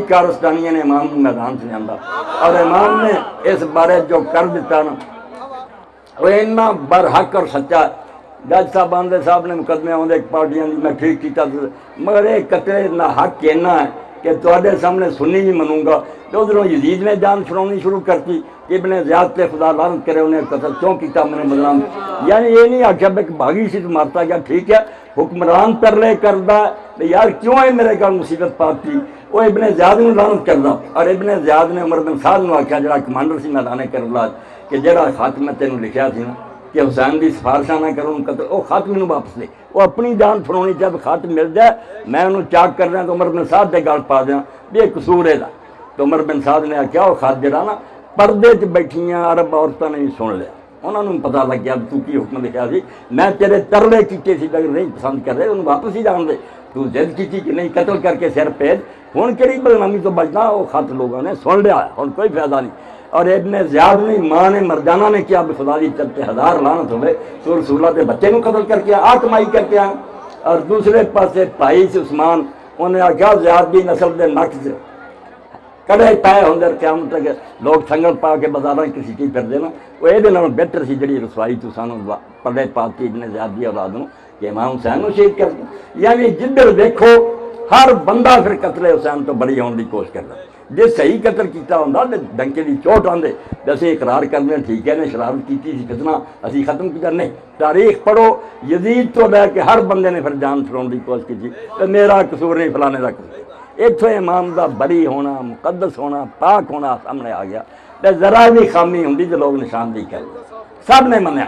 कारस्तानिया ने इमाम मैदान से लिया और इमाम ने इस बारे जो कर दिता ना वो इन्ना बरहक और सच्चा। जज साहब आंदे साहब ने मुकदमे आते पार्टियां की मैं ठीक किया, मगर ये कतले ना हक इन्ना है कि तुहाडे सामने सुन्नी भी मनूंगा। तो उधरों यजीद ने जान छुड़ानी शुरू करती, इब्ने ज़ियाद ते खुदा लानत करे उन्हें कतल क्यों किया मैंने बदनाम। यानी ये नहीं आख्या कि भागी सी तो मारता गया, ठीक है हुक्मरान तरले करदा यार क्यों है मेरे घर मुसीबत पाती, वो इब्ने ज़ियाद नूं लानत करदा। और इब्ने ज़ियाद ने उमर बिन साद नूं आख्या जिहड़ा कमांडर सी मैदान करबला कि जिहड़ा खत मैं तेनों लिखिया सी ना कि हुसैन की सिफारिशा ना करो कतल, वो खत मैनूं वापस दे। वो अपनी जान छुड़ानी चाहे खत मिल जाए मैं उन्होंने चाक कर दें तो उमर बिन साद के गल पा दें भी एक कसूर है। तो उमर बिन साद ने आख्या वो खत जरा ना परदे च बैठिया अरब औरतों ने भी सुन लिया, उन्होंने पता लग गया तू की हुक्म लिखा सी, मैं तेरे तरले किए सी अगर नहीं पसंद कर रहे उन्हें वापस ही जान दे, तू जिद की कि नहीं कतल करके सिर भेज, हूँ कि बदनामी तो बचना। वो खत लोगों ने सुन लिया, हूँ कोई फायदा नहीं। और इब्ने ज़ियाद ने माँ ने मरजाना ने किया भी खुदा की चलते हज़ार लानत होवे तो रसूला के बच्चे को कतल करके आ कमाई करके आ। और दूसरे पासे भाई से उस्मान उन्हें आख्या ज़ियाद की नस्ल के नक से कड़े पै होंगे क्याम तक लोग संगल पा के बाजारों किसी चीज़ फिरते ना, वो ये बेहतर सी जी रसवाई तू सानू पड़े पाती इब्ने ज़ियाद की औलाद नूं कि इमाम हुसैन को शहीद कर। यानी जिधर देखो हर बंदा फिर कतले हुसैन तो बड़ी होने की कोशिश करता। जे सही कतल किया होंदा तो डंके की चोट आते असीं इकरार करते ठीक है ने शरारत की सी फितना असीं खत्म किया। नहीं, तारीख पढ़ो यजीद तो लैके हर बंदे ने फिर जान छुड़ाने की कोशिश की तो मेरा कसूर नहीं फलाने का कसूर। इत्थों इमाम का बरी होना मुकदस होना पाक होना सामने आ गया। तो जरा भी खामी होंगी तो लोग निशानदेही करते, सब ने मन्या।